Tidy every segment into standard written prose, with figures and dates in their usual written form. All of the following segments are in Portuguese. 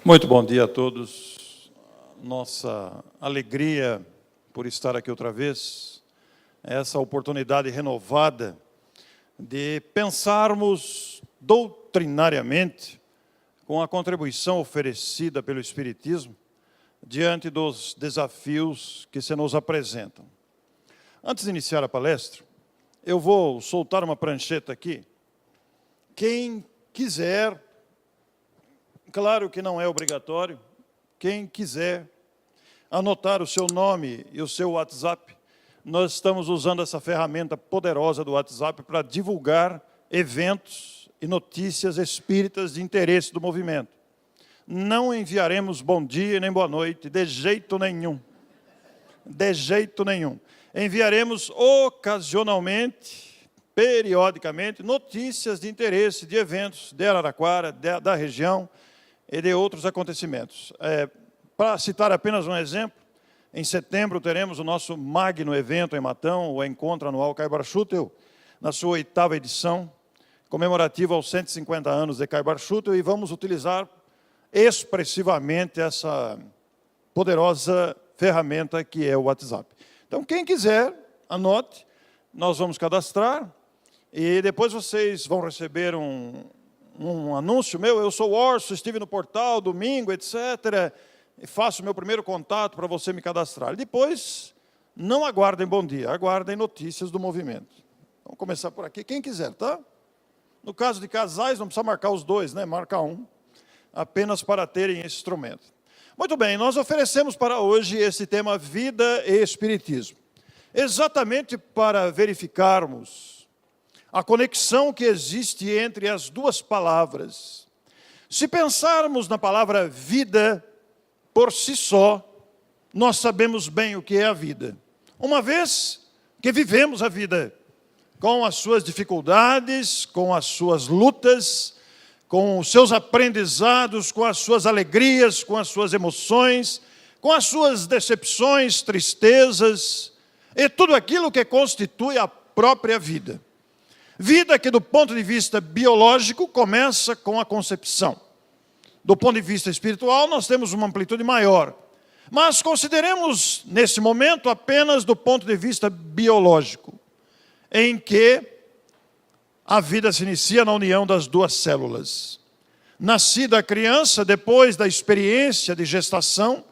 Muito bom dia a todos. Nossa alegria por estar aqui outra vez, essa oportunidade renovada de pensarmos doutrinariamente com a contribuição oferecida pelo Espiritismo diante dos desafios que se nos apresentam. Antes de iniciar a palestra, eu vou soltar uma prancheta aqui. Quem quiser, claro que não é obrigatório, quem quiser anotar o seu nome e o seu WhatsApp, nós estamos usando essa ferramenta poderosa do WhatsApp para divulgar eventos e notícias espíritas de interesse do movimento. Não enviaremos bom dia nem boa noite, de jeito nenhum. De jeito nenhum. Enviaremos ocasionalmente, periodicamente, notícias de interesse de eventos de Araraquara, da região e de outros acontecimentos. Para citar apenas um exemplo, em setembro teremos o nosso magno evento em Matão, o Encontro Anual Caibar-Schutel, na sua 8ª edição, comemorativa aos 150 anos de Caibar-Schutel, e vamos utilizar expressivamente essa poderosa ferramenta que é o WhatsApp. Então, quem quiser, anote, nós vamos cadastrar, e depois vocês vão receber um anúncio meu. Eu sou o Orso, estive no portal, domingo, etc., e faço o meu primeiro contato para você me cadastrar. Depois, não aguardem bom dia, aguardem notícias do movimento. Vamos começar por aqui, quem quiser, tá? No caso de casais, não precisa marcar os dois, né? Marca um, apenas para terem esse instrumento. Muito bem, nós oferecemos para hoje esse tema Vida e Espiritismo, exatamente para verificarmos a conexão que existe entre as duas palavras. Se pensarmos na palavra vida, por si só, nós sabemos bem o que é a vida. Uma vez que vivemos a vida, com as suas dificuldades, com as suas lutas, com os seus aprendizados, com as suas alegrias, com as suas emoções, com as suas decepções, tristezas, e tudo aquilo que constitui a própria vida. Vida que, do ponto de vista biológico, começa com a concepção. Do ponto de vista espiritual, nós temos uma amplitude maior. Mas consideremos, nesse momento, apenas do ponto de vista biológico, em que a vida se inicia na união das duas células. Nascida a criança, depois da experiência de gestação,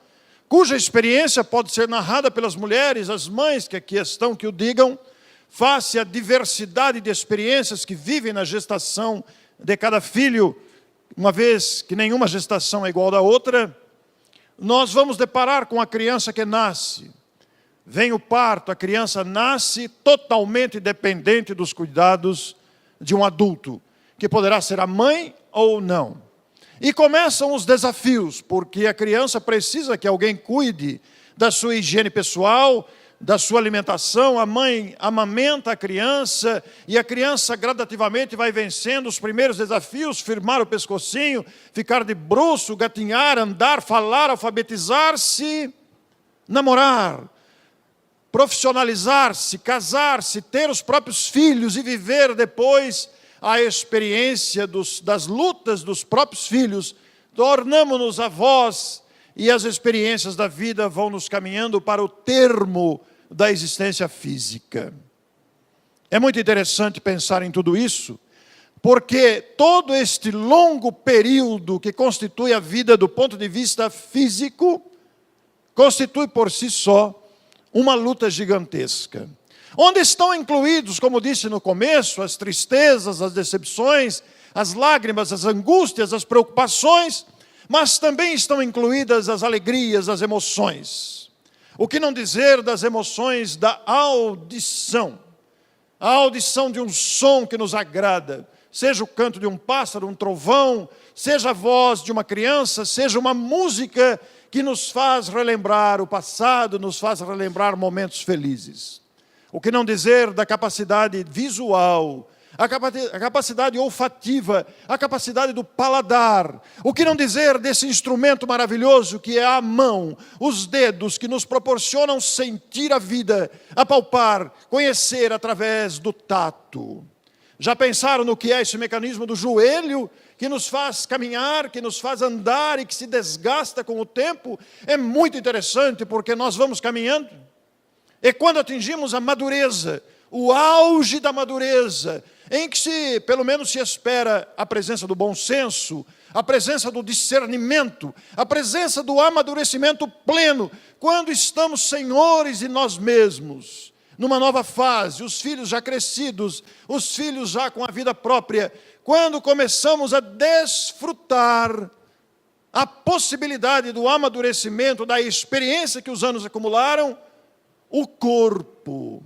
cuja experiência pode ser narrada pelas mulheres, as mães que aqui estão, que o digam, face à diversidade de experiências que vivem na gestação de cada filho, uma vez que nenhuma gestação é igual da outra, nós vamos deparar com a criança que nasce. Vem o parto, a criança nasce totalmente dependente dos cuidados de um adulto, que poderá ser a mãe ou não. E começam os desafios, porque a criança precisa que alguém cuide da sua higiene pessoal, da sua alimentação. A mãe amamenta a criança, e a criança gradativamente vai vencendo os primeiros desafios: firmar o pescocinho, ficar de bruço, gatinhar, andar, falar, alfabetizar-se, namorar, profissionalizar-se, casar-se, ter os próprios filhos e viver depois a experiência das lutas dos próprios filhos. Tornamo-nos avós e as experiências da vida vão nos caminhando para o termo da existência física. É muito interessante pensar em tudo isso, porque todo este longo período que constitui a vida do ponto de vista físico, constitui por si só uma luta gigantesca, onde estão incluídos, como disse no começo, as tristezas, as decepções, as lágrimas, as angústias, as preocupações, mas também estão incluídas as alegrias, as emoções. O que não dizer das emoções da audição? A audição de um som que nos agrada, seja o canto de um pássaro, um trovão, seja a voz de uma criança, seja uma música que nos faz relembrar o passado, nos faz relembrar momentos felizes. O que não dizer da capacidade visual, a capacidade olfativa, a capacidade do paladar. O que não dizer desse instrumento maravilhoso que é a mão, os dedos que nos proporcionam sentir a vida, apalpar, conhecer através do tato. Já pensaram no que é esse mecanismo do joelho, que nos faz caminhar, que nos faz andar e que se desgasta com o tempo? É muito interessante, porque nós vamos caminhando, e quando atingimos a madureza, o auge da madureza, em que pelo menos se espera a presença do bom senso, a presença do discernimento, a presença do amadurecimento pleno, quando estamos senhores de nós mesmos, numa nova fase, os filhos já crescidos, os filhos já com a vida própria, quando começamos a desfrutar a possibilidade do amadurecimento, da experiência que os anos acumularam, o corpo,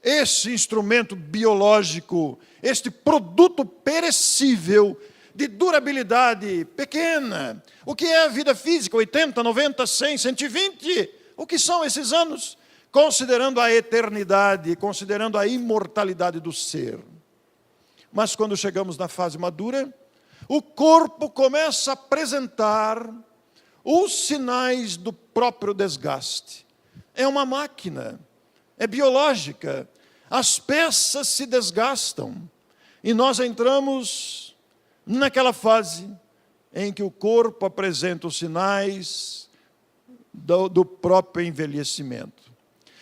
esse instrumento biológico, este produto perecível, de durabilidade pequena. O que é a vida física? 80, 90, 100, 120? O que são esses anos? Considerando a eternidade, considerando a imortalidade do ser. Mas quando chegamos na fase madura, o corpo começa a apresentar os sinais do próprio desgaste. É uma máquina, é biológica, as peças se desgastam, e nós entramos naquela fase em que o corpo apresenta os sinais do próprio envelhecimento.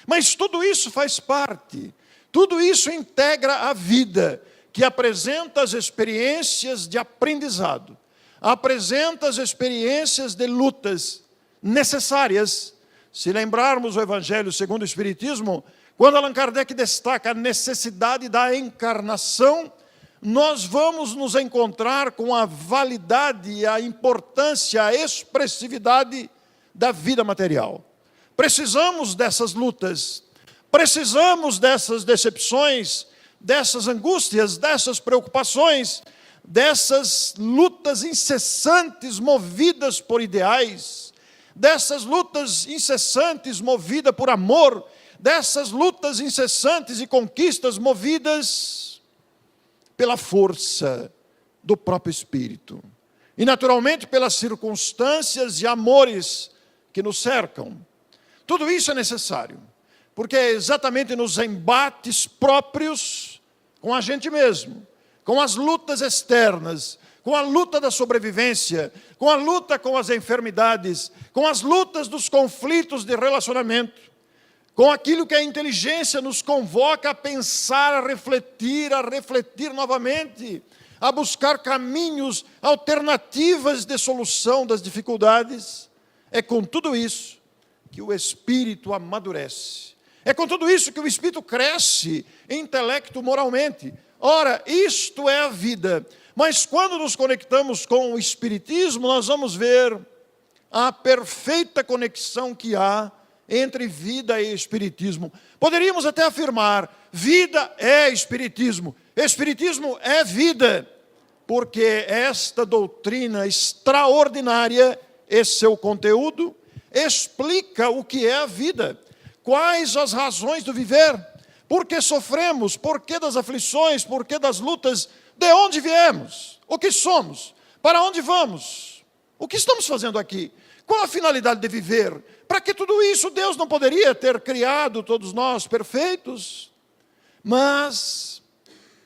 Mas tudo isso faz parte, tudo isso integra a vida, que apresenta as experiências de aprendizado, apresenta as experiências de lutas necessárias. Se lembrarmos o Evangelho segundo o Espiritismo, quando Allan Kardec destaca a necessidade da encarnação, nós vamos nos encontrar com a validade, a importância, a expressividade da vida material. Precisamos dessas lutas, precisamos dessas decepções, dessas angústias, dessas preocupações, dessas lutas incessantes movidas por ideais, dessas lutas incessantes movidas por amor, dessas lutas incessantes e conquistas movidas pela força do próprio Espírito. E naturalmente pelas circunstâncias e amores que nos cercam. Tudo isso é necessário, porque é exatamente nos embates próprios com a gente mesmo, com as lutas externas, com a luta da sobrevivência, com a luta com as enfermidades, com as lutas dos conflitos de relacionamento, com aquilo que a inteligência nos convoca a pensar, a refletir novamente, a buscar caminhos, alternativas de solução das dificuldades. É com tudo isso que o espírito amadurece. É com tudo isso que o espírito cresce intelecto moralmente. Ora, isto é a vida. Mas quando nos conectamos com o espiritismo, nós vamos ver a perfeita conexão que há entre vida e espiritismo. Poderíamos até afirmar, vida é espiritismo, espiritismo é vida, porque esta doutrina extraordinária, esse seu conteúdo, explica o que é a vida, quais as razões do viver, por que sofremos, por que das aflições, por que das lutas, de onde viemos, o que somos, para onde vamos, o que estamos fazendo aqui, qual a finalidade de viver. Para que tudo isso? Deus não poderia ter criado todos nós perfeitos? Mas,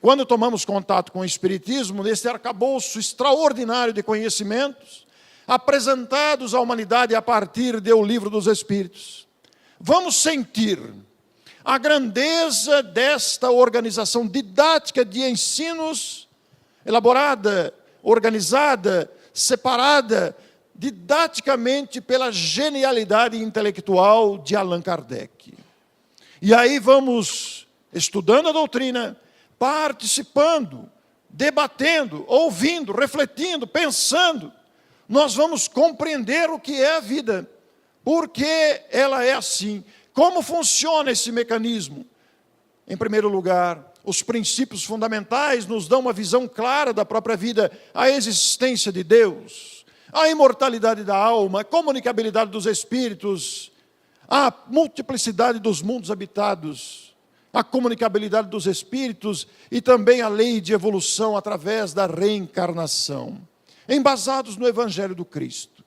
quando tomamos contato com o Espiritismo, nesse arcabouço extraordinário de conhecimentos, apresentados à humanidade a partir do Livro dos Espíritos, vamos sentir a grandeza desta organização didática de ensinos, elaborada, organizada, separada, didaticamente pela genialidade intelectual de Allan Kardec. E aí vamos estudando a doutrina, participando, debatendo, ouvindo, refletindo, pensando. Nós vamos compreender o que é a vida, por que ela é assim, como funciona esse mecanismo. Em primeiro lugar, os princípios fundamentais nos dão uma visão clara da própria vida, a existência de Deus, a imortalidade da alma, a comunicabilidade dos espíritos, a multiplicidade dos mundos habitados, a comunicabilidade dos espíritos e também a lei de evolução através da reencarnação, embasados no Evangelho do Cristo.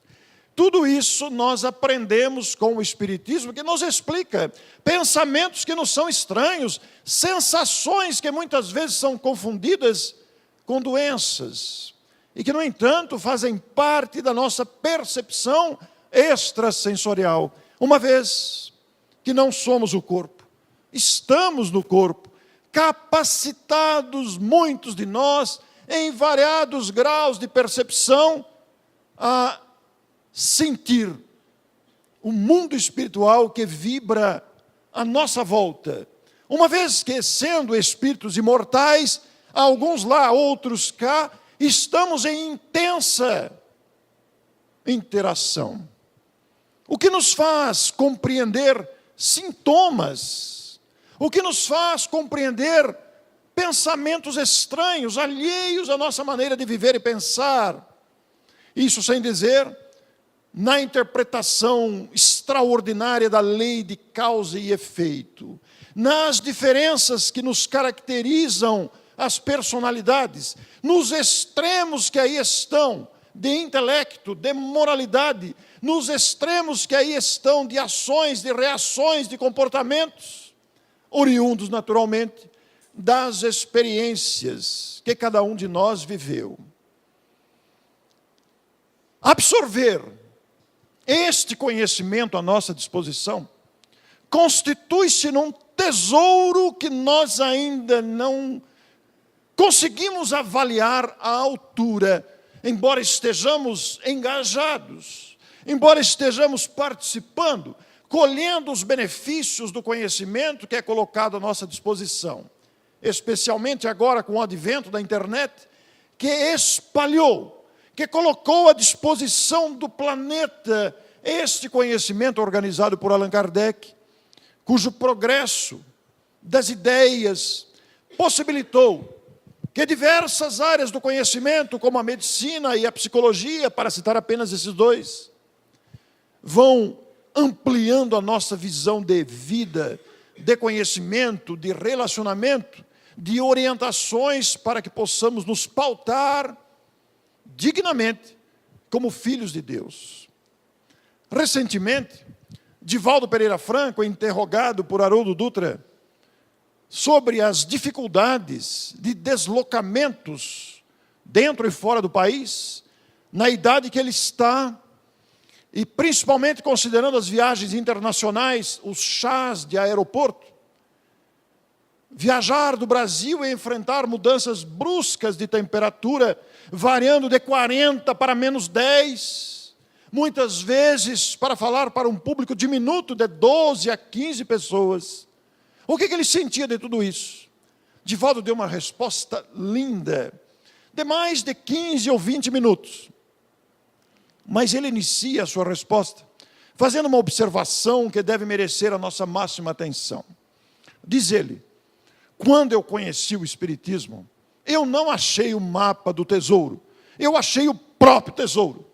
Tudo isso nós aprendemos com o Espiritismo, que nos explica pensamentos que nos são estranhos, sensações que muitas vezes são confundidas com doenças, e que, no entanto, fazem parte da nossa percepção extrasensorial, uma vez que não somos o corpo, estamos no corpo, capacitados, muitos de nós, em variados graus de percepção, a sentir o mundo espiritual que vibra à nossa volta. Uma vez que, sendo espíritos imortais, alguns lá, outros cá, estamos em intensa interação. O que nos faz compreender sintomas, o que nos faz compreender pensamentos estranhos, alheios à nossa maneira de viver e pensar. Isso sem dizer na interpretação extraordinária da lei de causa e efeito, nas diferenças que nos caracterizam as personalidades, nos extremos que aí estão de intelecto, de moralidade, nos extremos que aí estão de ações, de reações, de comportamentos, oriundos naturalmente das experiências que cada um de nós viveu. Absorver este conhecimento à nossa disposição constitui-se num tesouro que nós ainda não conseguimos avaliar à altura, embora estejamos engajados, embora estejamos participando, colhendo os benefícios do conhecimento que é colocado à nossa disposição, especialmente agora com o advento da internet, que espalhou, que colocou à disposição do planeta este conhecimento organizado por Allan Kardec, cujo progresso das ideias possibilitou que diversas áreas do conhecimento, como a medicina e a psicologia, para citar apenas esses dois, vão ampliando a nossa visão de vida, de conhecimento, de relacionamento, de orientações para que possamos nos pautar dignamente como filhos de Deus. Recentemente, Divaldo Pereira Franco, interrogado por Haroldo Dutra sobre as dificuldades de deslocamentos dentro e fora do país, na idade que ele está, e principalmente considerando as viagens internacionais, os chás de aeroporto, viajar do Brasil e enfrentar mudanças bruscas de temperatura, variando de 40 para menos 10, muitas vezes para falar para um público diminuto de 12 a 15 pessoas. O que ele sentia de tudo isso? Divaldo deu uma resposta linda, de mais de 15 ou 20 minutos. Mas ele inicia a sua resposta fazendo uma observação que deve merecer a nossa máxima atenção. Diz ele: quando eu conheci o Espiritismo, eu não achei o mapa do tesouro, eu achei o próprio tesouro.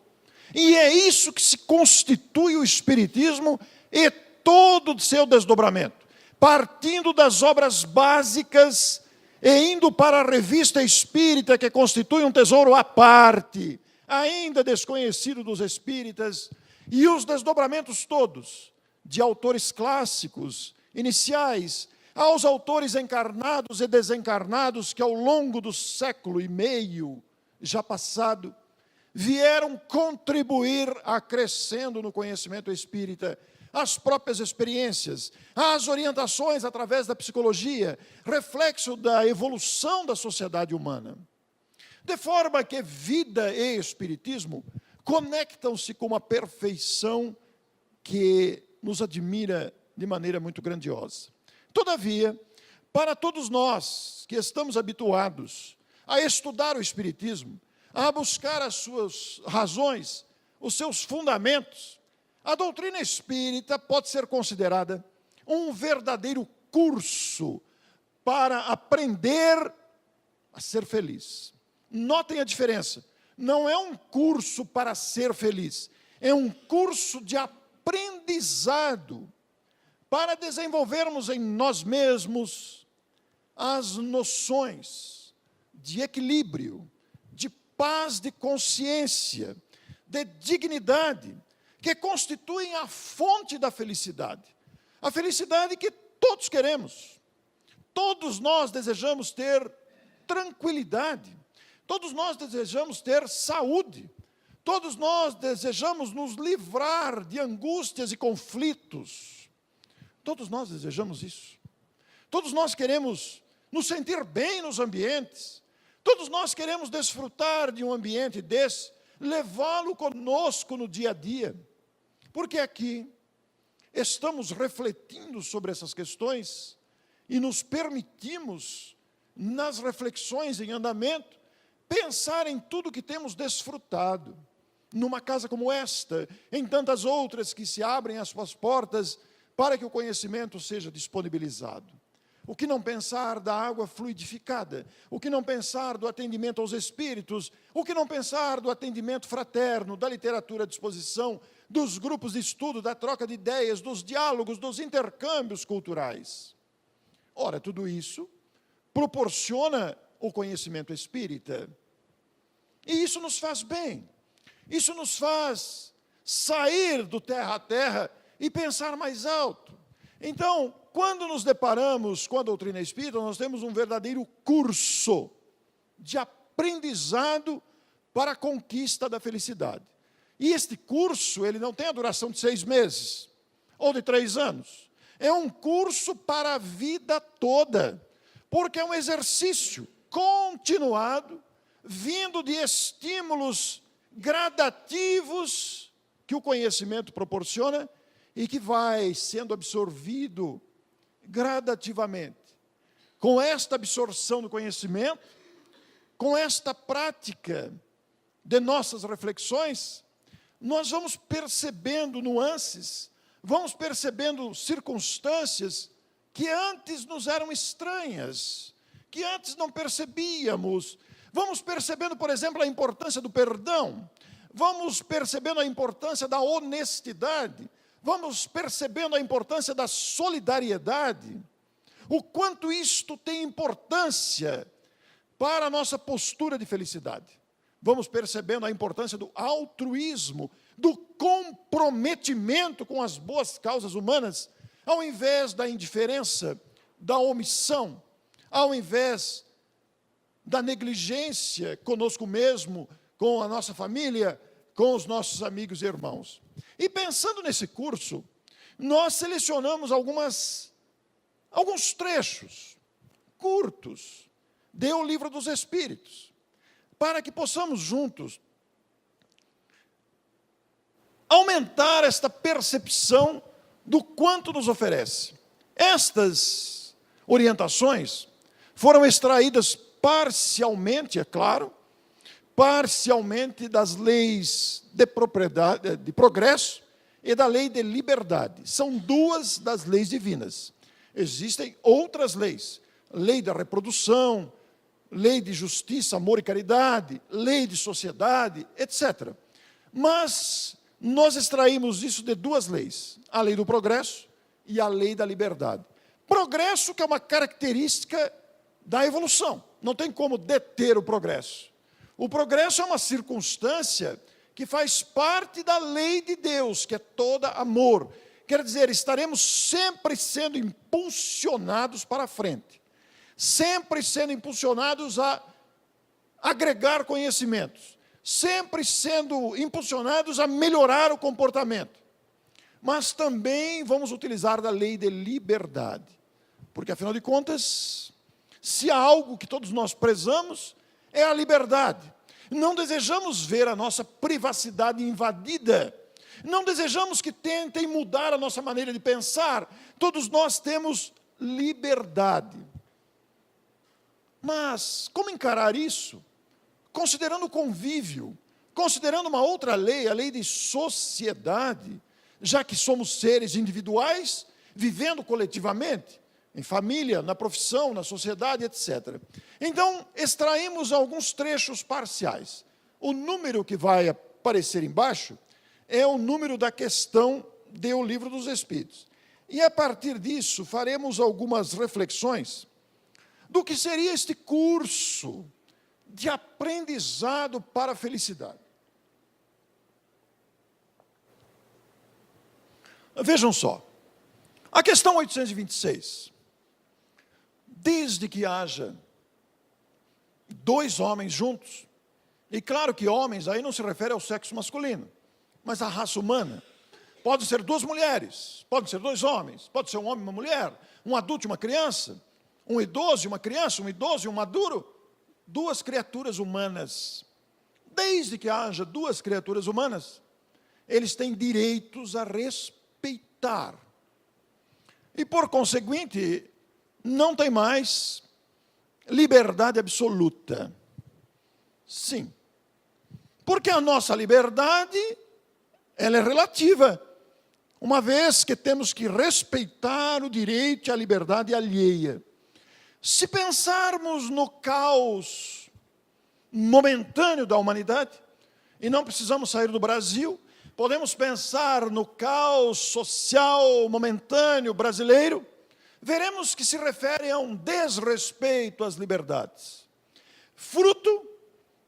E é isso que se constitui o Espiritismo e todo o seu desdobramento, partindo das obras básicas e indo para a revista espírita, que constitui um tesouro à parte, ainda desconhecido dos espíritas, e os desdobramentos todos, de autores clássicos, iniciais, aos autores encarnados e desencarnados que ao longo do século e meio já passado, vieram contribuir acrescendo no conhecimento espírita as próprias experiências, as orientações através da psicologia, reflexo da evolução da sociedade humana. De forma que vida e espiritismo conectam-se com uma perfeição que nos admira de maneira muito grandiosa. Todavia, para todos nós que estamos habituados a estudar o Espiritismo, a buscar as suas razões, os seus fundamentos, a doutrina espírita pode ser considerada um verdadeiro curso para aprender a ser feliz. Notem a diferença. Não é um curso para ser feliz, é um curso de aprendizado para desenvolvermos em nós mesmos as noções de equilíbrio, de paz de consciência, de dignidade, que constituem a fonte da felicidade. A felicidade que todos queremos. Todos nós desejamos ter tranquilidade. Todos nós desejamos ter saúde. Todos nós desejamos nos livrar de angústias e conflitos. Todos nós desejamos isso. Todos nós queremos nos sentir bem nos ambientes. Todos nós queremos desfrutar de um ambiente desse, levá-lo conosco no dia a dia. Porque aqui estamos refletindo sobre essas questões e nos permitimos, nas reflexões em andamento, pensar em tudo que temos desfrutado. Numa casa como esta, em tantas outras que se abrem as suas portas para que o conhecimento seja disponibilizado. O que não pensar da água fluidificada? O que não pensar do atendimento aos espíritos? O que não pensar do atendimento fraterno, da literatura à disposição, dos grupos de estudo, da troca de ideias, dos diálogos, dos intercâmbios culturais? Ora, tudo isso proporciona o conhecimento espírita. E isso nos faz bem. Isso nos faz sair do terra a terra e pensar mais alto. Então, quando nos deparamos com a doutrina espírita, nós temos um verdadeiro curso de aprendizado para a conquista da felicidade. E este curso, ele não tem a duração de 6 meses, ou de 3 anos. É um curso para a vida toda, porque é um exercício continuado, vindo de estímulos gradativos que o conhecimento proporciona e que vai sendo absorvido gradativamente. Com esta absorção do conhecimento, com esta prática de nossas reflexões, nós vamos percebendo nuances, vamos percebendo circunstâncias que antes nos eram estranhas, que antes não percebíamos. Vamos percebendo, por exemplo, a importância do perdão, vamos percebendo a importância da honestidade, vamos percebendo a importância da solidariedade, o quanto isto tem importância para a nossa postura de felicidade. Vamos percebendo a importância do altruísmo, do comprometimento com as boas causas humanas, ao invés da indiferença, da omissão, ao invés da negligência conosco mesmo, com a nossa família, com os nossos amigos e irmãos. E pensando nesse curso, nós selecionamos alguns trechos curtos do Livro dos Espíritos, para que possamos juntos aumentar esta percepção do quanto nos oferece. Estas orientações foram extraídas parcialmente, é claro, parcialmente das leis de propriedade, de progresso e da lei de liberdade. São 2 das leis divinas. Existem outras leis, lei da reprodução, lei de justiça, amor e caridade, lei de sociedade, etc. Mas nós extraímos isso de 2 leis, a lei do progresso e a lei da liberdade. Progresso que é uma característica da evolução, não tem como deter o progresso. O progresso é uma circunstância que faz parte da lei de Deus, que é toda amor. Quer dizer, estaremos sempre sendo impulsionados para a frente, sempre sendo impulsionados a agregar conhecimentos, sempre sendo impulsionados a melhorar o comportamento. Mas também vamos utilizar da lei de liberdade, porque, afinal de contas, se há algo que todos nós prezamos, é a liberdade. Não desejamos ver a nossa privacidade invadida, não desejamos que tentem mudar a nossa maneira de pensar. Todos nós temos liberdade. Mas como encarar isso? Considerando o convívio, considerando uma outra lei, a lei de sociedade, já que somos seres individuais, vivendo coletivamente, em família, na profissão, na sociedade, etc. Então, extraímos alguns trechos parciais. O número que vai aparecer embaixo é o número da questão do Livro dos Espíritos. E, a partir disso, faremos algumas reflexões do que seria este curso de aprendizado para a felicidade. Vejam só, a questão 826, desde que haja dois homens juntos, e claro que homens aí não se refere ao sexo masculino, mas à raça humana, pode ser duas mulheres, pode ser dois homens, pode ser um homem e uma mulher, um adulto e uma criança, um idoso e uma criança, um idoso e um maduro, duas criaturas humanas. Desde que haja duas criaturas humanas, eles têm direitos a respeitar. E por conseguinte, não tem mais liberdade absoluta. Sim. Porque a nossa liberdade, ela é relativa, uma vez que temos que respeitar o direito à liberdade alheia. Se pensarmos no caos momentâneo da humanidade, e não precisamos sair do Brasil, podemos pensar no caos social momentâneo brasileiro, veremos que se refere a um desrespeito às liberdades, fruto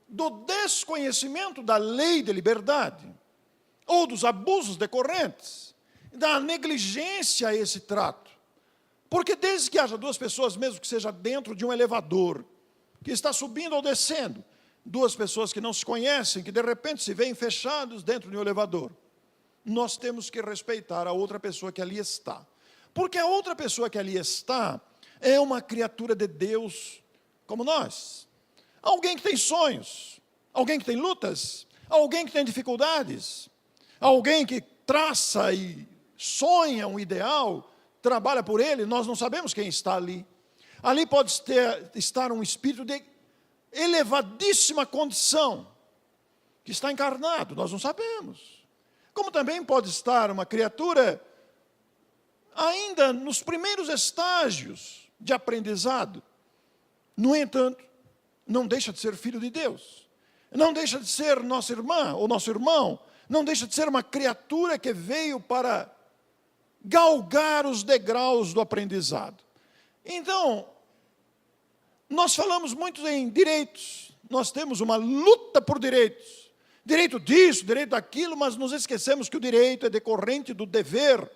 do desconhecimento da lei de liberdade, ou dos abusos decorrentes, da negligência a esse trato. Porque desde que haja duas pessoas, mesmo que seja dentro de um elevador, que está subindo ou descendo, duas pessoas que não se conhecem, que de repente se veem fechados dentro de um elevador, nós temos que respeitar a outra pessoa que ali está. Porque a outra pessoa que ali está é uma criatura de Deus como nós. Alguém que tem sonhos, alguém que tem lutas, alguém que tem dificuldades, alguém que traça e sonha um ideal, trabalha por ele, nós não sabemos quem está ali. Ali pode estar um espírito de elevadíssima condição, que está encarnado, nós não sabemos. Como também pode estar uma criatura ainda nos primeiros estágios de aprendizado. No entanto, não deixa de ser filho de Deus. Não deixa de ser nossa irmã ou nosso irmão. Não deixa de ser uma criatura que veio para galgar os degraus do aprendizado. Então, nós falamos muito em direitos. Nós temos uma luta por direitos. Direito disso, direito daquilo, mas nos esquecemos que o direito é decorrente do dever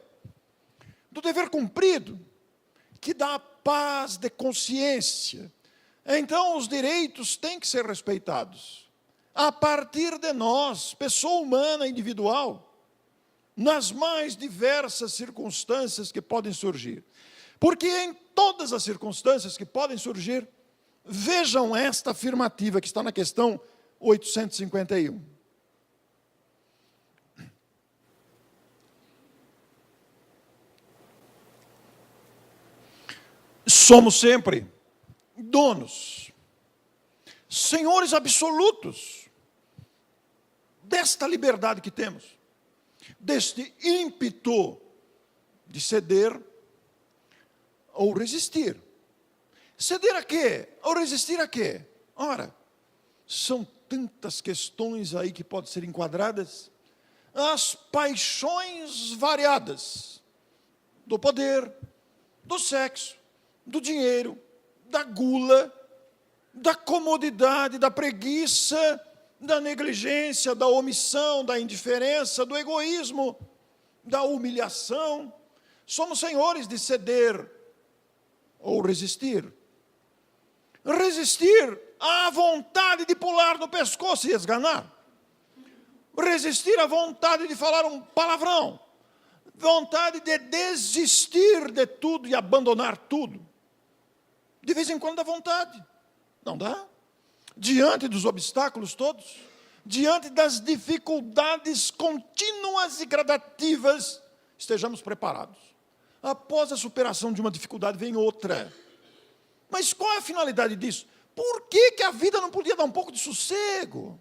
cumprido, que dá paz de consciência. Então, os direitos têm que ser respeitados, a partir de nós, pessoa humana individual, nas mais diversas circunstâncias que podem surgir. Porque em todas as circunstâncias que podem surgir, vejam esta afirmativa que está na questão 851. Somos sempre donos, senhores absolutos desta liberdade que temos, deste ímpeto de ceder ou resistir. Ceder a quê? Ou resistir a quê? Ora, são tantas questões aí que podem ser enquadradas. As paixões variadas do poder, do sexo, do dinheiro, da gula, da comodidade, da preguiça, da negligência, da omissão, da indiferença, do egoísmo, da humilhação. Somos senhores de ceder ou resistir. Resistir à vontade de pular no pescoço e esganar. Resistir à vontade de falar um palavrão. Vontade de desistir de tudo e abandonar tudo. De vez em quando dá vontade. Não dá? Diante dos obstáculos todos, diante das dificuldades contínuas e gradativas, estejamos preparados. Após a superação de uma dificuldade, vem outra. Mas qual é a finalidade disso? Por que a vida não podia dar um pouco de sossego?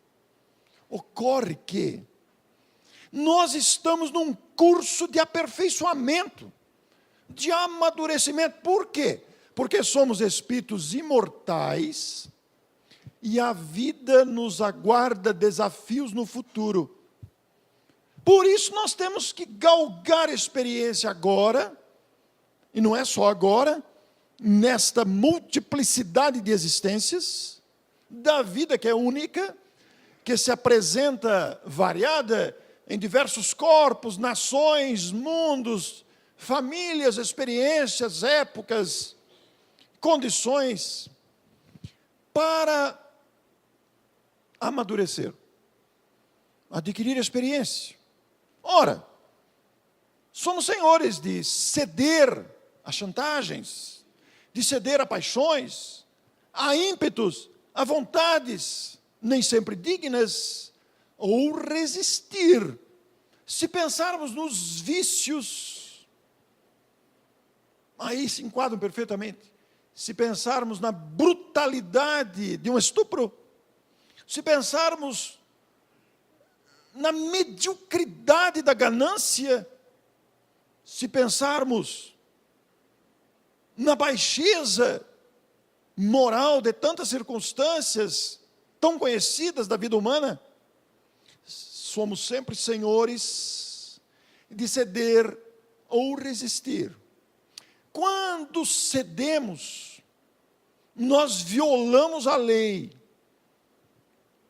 Ocorre que nós estamos num curso de aperfeiçoamento, de amadurecimento. Por quê? Porque somos espíritos imortais e a vida nos aguarda desafios no futuro. Por isso nós temos que galgar experiência agora, e não é só agora, nesta multiplicidade de existências, da vida que é única, que se apresenta variada, em diversos corpos, nações, mundos, famílias, experiências, épocas, condições, para amadurecer, adquirir experiência. Ora, somos senhores de ceder a chantagens, de ceder a paixões, a ímpetos, a vontades, nem sempre dignas, ou resistir. Se pensarmos nos vícios, aí se enquadram perfeitamente. Se pensarmos na brutalidade de um estupro, se pensarmos na mediocridade da ganância, se pensarmos na baixeza moral de tantas circunstâncias tão conhecidas da vida humana, somos sempre senhores de ceder ou resistir. Quando cedemos, nós violamos a lei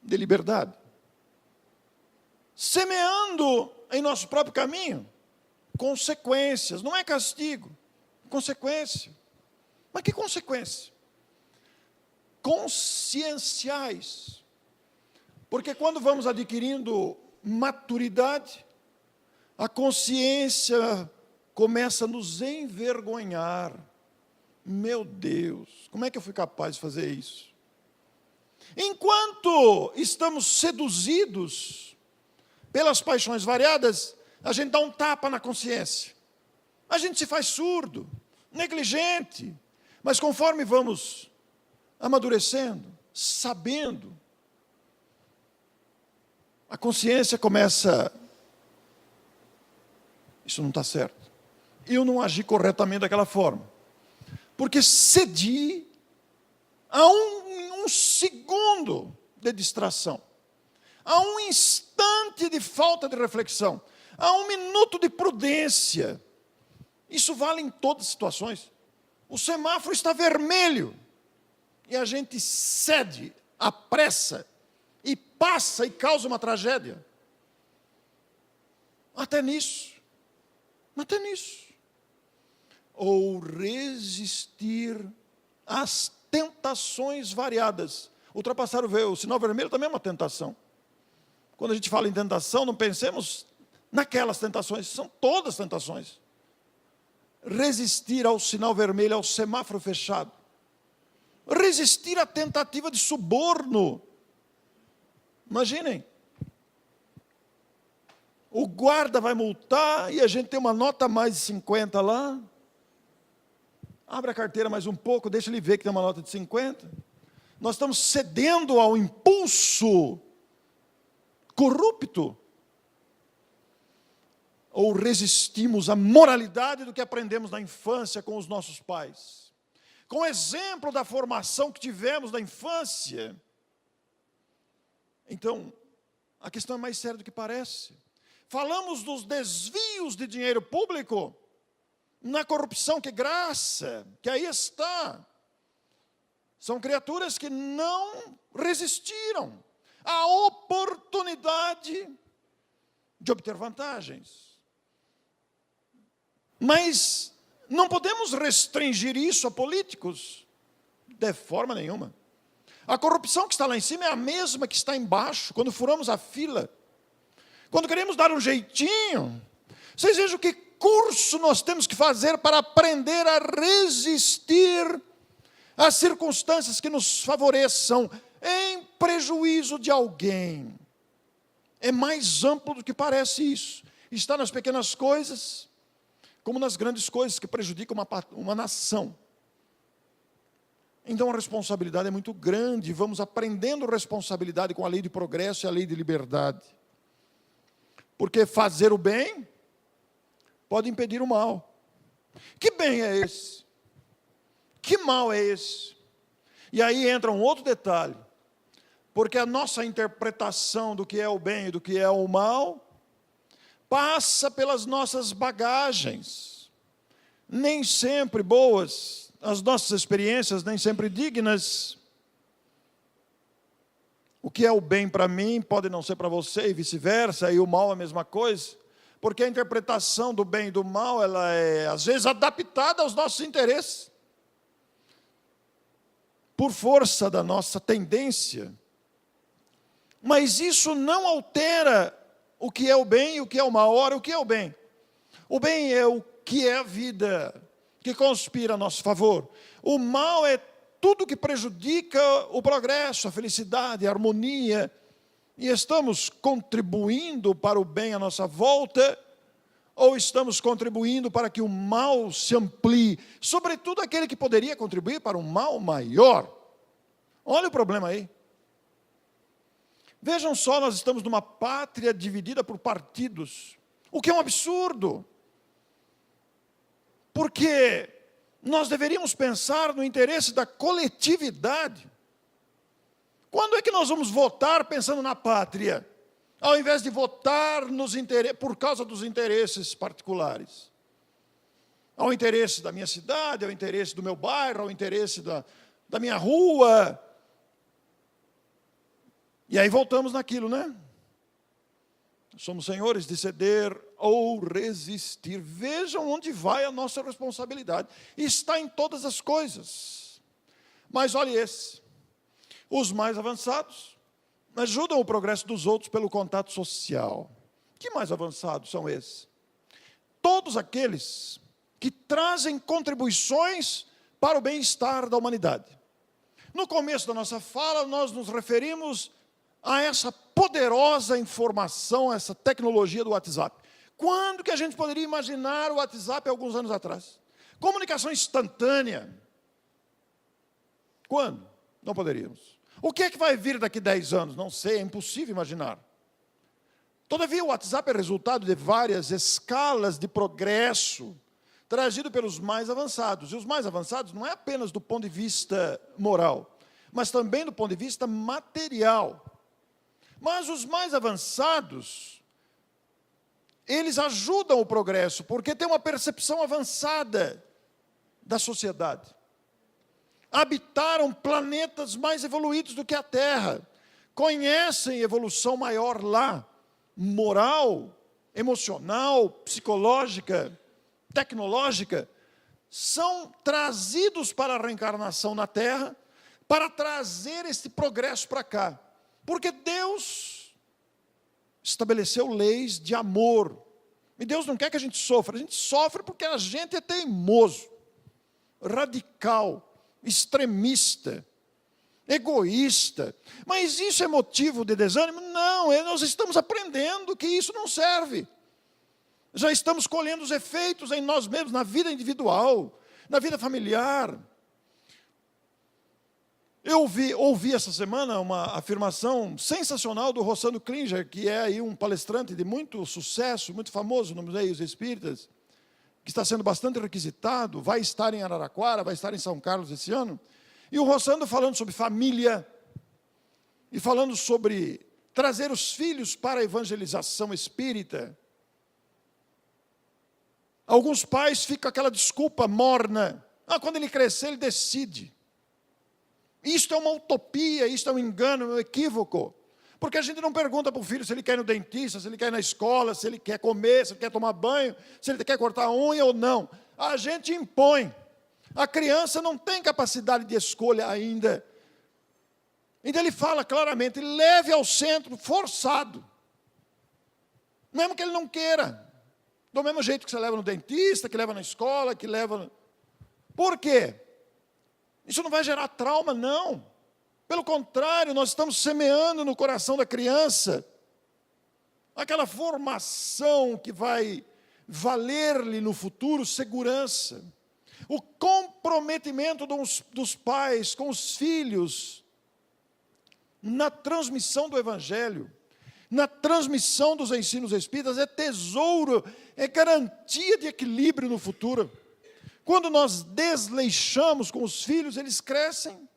de liberdade, semeando em nosso próprio caminho consequências. Não é castigo, consequência. Mas que consequência? Conscienciais. Porque quando vamos adquirindo maturidade, a consciência começa a nos envergonhar. Meu Deus, como é que eu fui capaz de fazer isso? Enquanto estamos seduzidos pelas paixões variadas, a gente dá um tapa na consciência. A gente se faz surdo, negligente. Mas conforme vamos amadurecendo, sabendo, a consciência começa, isso não está certo. Eu não agi corretamente daquela forma. Porque cedi a um segundo de distração, a um instante de falta de reflexão, a um minuto de prudência. Isso vale em todas as situações. O semáforo está vermelho e a gente cede, apressa e passa e causa uma tragédia. Até nisso. Ou resistir às tentações variadas. Ultrapassar o sinal vermelho também é uma tentação. Quando a gente fala em tentação, não pensemos naquelas tentações, são todas tentações. Resistir ao sinal vermelho, ao semáforo fechado. Resistir à tentativa de suborno. Imaginem. O guarda vai multar e a gente tem uma nota mais de 50 lá. Abre a carteira mais um pouco, deixa ele ver que tem uma nota de 50. Nós estamos cedendo ao impulso corrupto. Ou resistimos à moralidade do que aprendemos na infância com os nossos pais. Com o exemplo da formação que tivemos na infância. Então, a questão é mais séria do que parece. Falamos dos desvios de dinheiro público, na corrupção, que graça, que aí está. São criaturas que não resistiram à oportunidade de obter vantagens. Mas não podemos restringir isso a políticos, de forma nenhuma. A corrupção que está lá em cima é a mesma que está embaixo, quando furamos a fila. Quando queremos dar um jeitinho, vocês vejam que curso nós temos que fazer para aprender a resistir às circunstâncias que nos favoreçam em prejuízo de alguém. É mais amplo do que parece isso. Está nas pequenas coisas, como nas grandes coisas que prejudicam uma nação. Então a responsabilidade é muito grande. Vamos aprendendo responsabilidade com a lei de progresso e a lei de liberdade. Porque fazer o bem pode impedir o mal. Que bem é esse? Que mal é esse? E aí entra um outro detalhe. Porque a nossa interpretação do que é o bem e do que é o mal passa pelas nossas bagagens. Nem sempre boas, as nossas experiências nem sempre dignas. O que é o bem para mim pode não ser para você e vice-versa, e o mal a mesma coisa, porque a interpretação do bem e do mal, ela é às vezes adaptada aos nossos interesses, por força da nossa tendência. Mas isso não altera o que é o bem e o que é o mal. Ora, o que é o bem? O bem é o que é a vida, que conspira a nosso favor. O mal é tudo que prejudica o progresso, a felicidade, a harmonia. E estamos contribuindo para o bem à nossa volta, ou estamos contribuindo para que o mal se amplie, sobretudo aquele que poderia contribuir para um mal maior. Olha o problema aí. Vejam só, nós estamos numa pátria dividida por partidos, o que é um absurdo, porque nós deveríamos pensar no interesse da coletividade. Quando é que nós vamos votar pensando na pátria, ao invés de votar por causa dos interesses particulares? Ao interesse da minha cidade, ao interesse do meu bairro, ao interesse da minha rua. E aí voltamos naquilo, né? Somos senhores de ceder ou resistir. Vejam onde vai a nossa responsabilidade. Está em todas as coisas. Mas olhe esse. Os mais avançados ajudam o progresso dos outros pelo contato social. Que mais avançados são esses? Todos aqueles que trazem contribuições para o bem-estar da humanidade. No começo da nossa fala, nós nos referimos a essa poderosa informação, essa tecnologia do WhatsApp. Quando que a gente poderia imaginar o WhatsApp alguns anos atrás? Comunicação instantânea. Quando? Não poderíamos. O que é que vai vir daqui 10 anos? Não sei, é impossível imaginar. Todavia, o WhatsApp é resultado de várias escalas de progresso, trazido pelos mais avançados. E os mais avançados não é apenas do ponto de vista moral, mas também do ponto de vista material. Mas os mais avançados, eles ajudam o progresso, porque tem uma percepção avançada da sociedade. Habitaram planetas mais evoluídos do que a Terra, conhecem evolução maior lá, moral, emocional, psicológica, tecnológica, são trazidos para a reencarnação na Terra, para trazer esse progresso para cá. Porque Deus estabeleceu leis de amor. E Deus não quer que a gente sofra. A gente sofre porque a gente é teimoso, radical, extremista, egoísta. Mas isso é motivo de desânimo? Não, nós estamos aprendendo que isso não serve. Já estamos colhendo os efeitos em nós mesmos, na vida individual, na vida familiar. Eu ouvi essa semana uma afirmação sensacional do Rossano Klinger, que é aí um palestrante de muito sucesso, muito famoso nos meios espíritas, que está sendo bastante requisitado, vai estar em Araraquara, vai estar em São Carlos esse ano. E o Rossano falando sobre família, e falando sobre trazer os filhos para a evangelização espírita. Alguns pais ficam com aquela desculpa morna. Quando ele crescer, ele decide. Isto é uma utopia, isto é um engano, um equívoco. Porque a gente não pergunta para o filho se ele quer ir no dentista, se ele quer ir na escola, se ele quer comer, se ele quer tomar banho, se ele quer cortar a unha ou não. A gente impõe. A criança não tem capacidade de escolha ainda. Então ele fala claramente, leve ao centro, forçado. Mesmo que ele não queira. Do mesmo jeito que você leva no dentista, que leva na escola, que leva... Por quê? Isso não vai gerar trauma, não. Pelo contrário, nós estamos semeando no coração da criança aquela formação que vai valer-lhe no futuro segurança. O comprometimento dos pais com os filhos na transmissão do Evangelho, na transmissão dos ensinos espíritas, é tesouro, é garantia de equilíbrio no futuro. Quando nós desleixamos com os filhos, eles crescem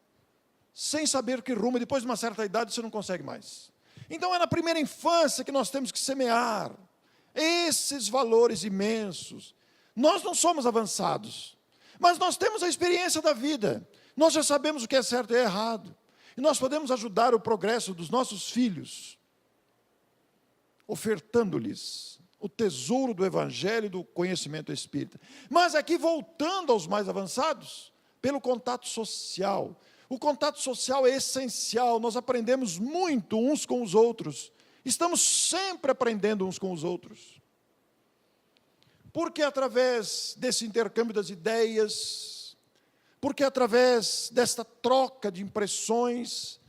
sem saber que rumo, e depois de uma certa idade você não consegue mais. Então é na primeira infância que nós temos que semear esses valores imensos. Nós não somos avançados, mas nós temos a experiência da vida. Nós já sabemos o que é certo e errado. E nós podemos ajudar o progresso dos nossos filhos, ofertando-lhes o tesouro do Evangelho e do conhecimento espírita. Mas aqui, voltando aos mais avançados, pelo contato social. O contato social é essencial, nós aprendemos muito uns com os outros. Estamos sempre aprendendo uns com os outros. Porque através desse intercâmbio das ideias, porque através desta troca de impressões,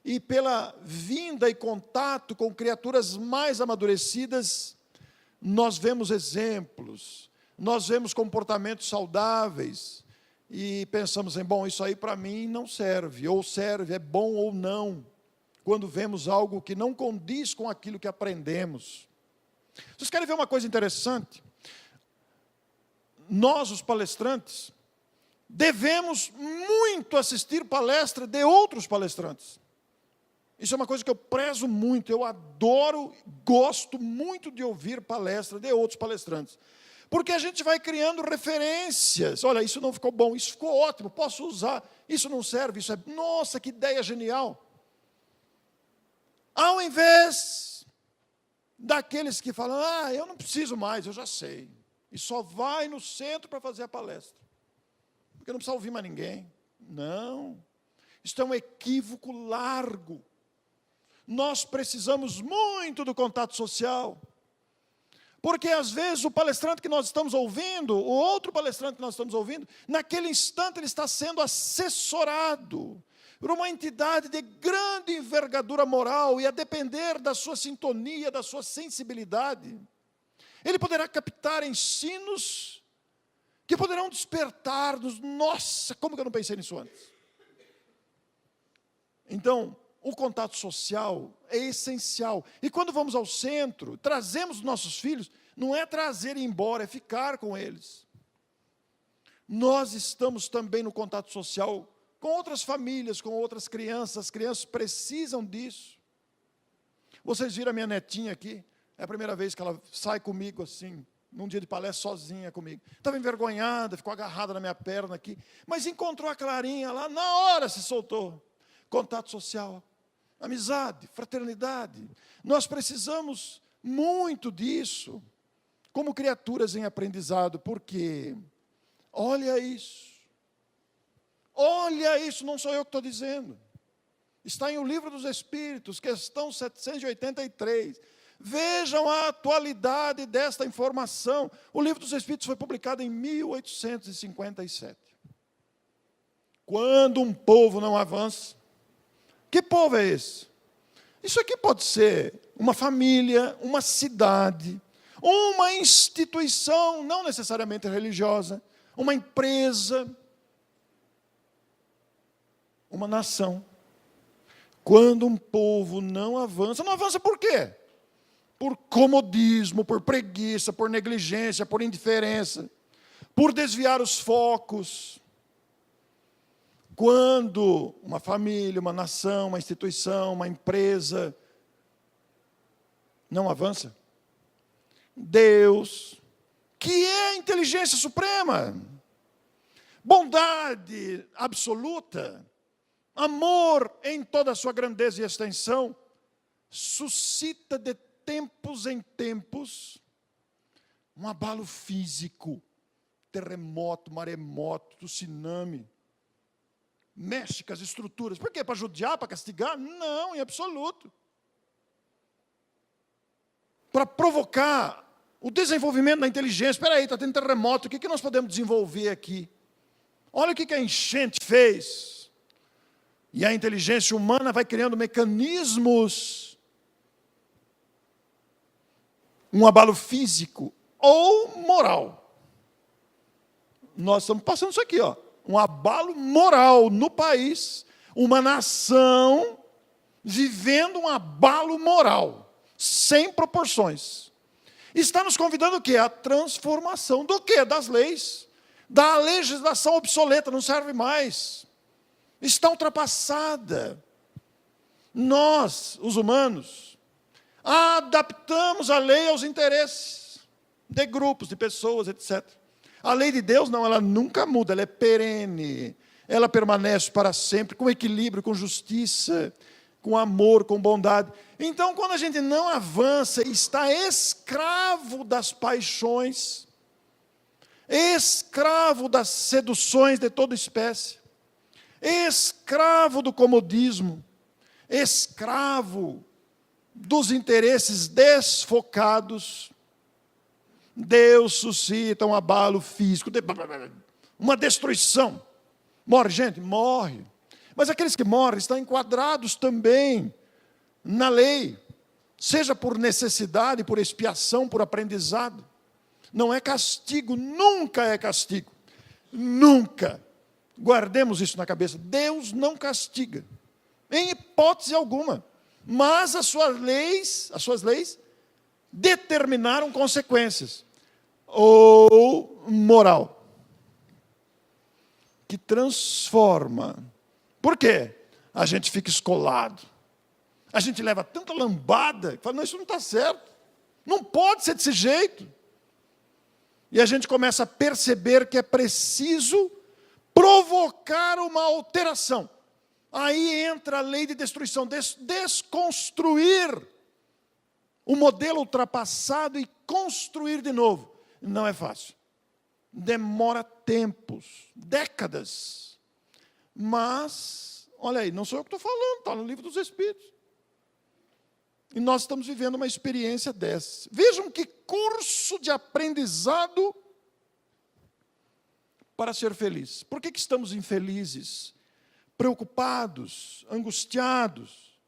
e pela vinda e contato com criaturas mais amadurecidas, nós vemos exemplos, nós vemos comportamentos saudáveis, e pensamos bom, isso aí para mim não serve, ou serve, é bom ou não, quando vemos algo que não condiz com aquilo que aprendemos. Vocês querem ver uma coisa interessante? Nós, os palestrantes, devemos muito assistir palestra de outros palestrantes. Isso é uma coisa que eu prezo muito, eu adoro, gosto muito de ouvir palestra de outros palestrantes. Porque a gente vai criando referências. Olha, isso não ficou bom, isso ficou ótimo, posso usar. Isso não serve, isso é... Nossa, que ideia genial. Ao invés daqueles que falam, eu não preciso mais, eu já sei. E só vai no centro para fazer a palestra. Porque não precisa ouvir mais ninguém. Não. Isso é um equívoco largo. Nós precisamos muito do contato social. Porque, às vezes, o palestrante que nós estamos ouvindo, o outro palestrante que nós estamos ouvindo, naquele instante ele está sendo assessorado por uma entidade de grande envergadura moral, e a depender da sua sintonia, da sua sensibilidade, ele poderá captar ensinos que poderão despertar-nos. Nossa, como que eu não pensei nisso antes? Então, o contato social é essencial. E quando vamos ao centro, trazemos os nossos filhos, não é trazer e ir embora, é ficar com eles. Nós estamos também no contato social com outras famílias, com outras crianças. As crianças precisam disso. Vocês viram a minha netinha aqui? É a primeira vez que ela sai comigo assim, num dia de palestra, sozinha comigo. Estava envergonhada, ficou agarrada na minha perna aqui, mas encontrou a Clarinha lá, na hora se soltou. Contato social, amizade, fraternidade. Nós precisamos muito disso, como criaturas em aprendizado, porque, olha isso, não sou eu que estou dizendo, está em O Livro dos Espíritos, questão 783, vejam a atualidade desta informação. O Livro dos Espíritos foi publicado em 1857. Quando um povo não avança, que povo é esse? Isso aqui pode ser uma família, uma cidade, uma instituição, não necessariamente religiosa, uma empresa, uma nação. Quando um povo não avança por quê? Por comodismo, por preguiça, por negligência, por indiferença, por desviar os focos. Quando uma família, uma nação, uma instituição, uma empresa não avança, Deus, que é a inteligência suprema, bondade absoluta, amor em toda a sua grandeza e extensão, suscita de tempos em tempos um abalo físico, terremoto, maremoto, tsunami, mexe com as estruturas. Por quê? Para judiar, para castigar? Não, em absoluto. Para provocar o desenvolvimento da inteligência. Espera aí, está tendo terremoto, o que nós podemos desenvolver aqui? Olha o que a enchente fez. E a inteligência humana vai criando mecanismos, um abalo físico ou moral. Nós estamos passando isso aqui, um abalo moral no país, uma nação vivendo um abalo moral, sem proporções. Está nos convidando o quê? A transformação do quê? Das leis, da legislação obsoleta, não serve mais, está ultrapassada. Nós, os humanos, adaptamos a lei aos interesses de grupos, de pessoas, etc. A lei de Deus não, ela nunca muda, ela é perene. ela permanece para sempre, com equilíbrio, com justiça, com amor, com bondade. Então, quando a gente não avança e está escravo das paixões, escravo das seduções de toda espécie, escravo do comodismo, escravo dos interesses desfocados, Deus suscita um abalo físico, uma destruição. Morre gente? Morre. Mas aqueles que morrem estão enquadrados também na lei, seja por necessidade, por expiação, por aprendizado. Não é castigo, nunca é castigo. Nunca. Guardemos isso na cabeça. Deus não castiga, em hipótese alguma. Mas as suas leis determinaram consequências. Ou moral, que transforma. Por quê? A gente fica escolado. A gente leva tanta lambada, que fala, não, isso não está certo. Não pode ser desse jeito. E a gente começa a perceber que é preciso provocar uma alteração. Aí entra a lei de destruição, desconstruir o modelo ultrapassado e construir de novo. Não é fácil. Demora tempos, décadas. Mas, olha aí, não sou eu que estou falando, está no livro dos Espíritos. E nós estamos vivendo uma experiência dessa. Vejam que curso de aprendizado para ser feliz. Por que estamos infelizes, preocupados, angustiados?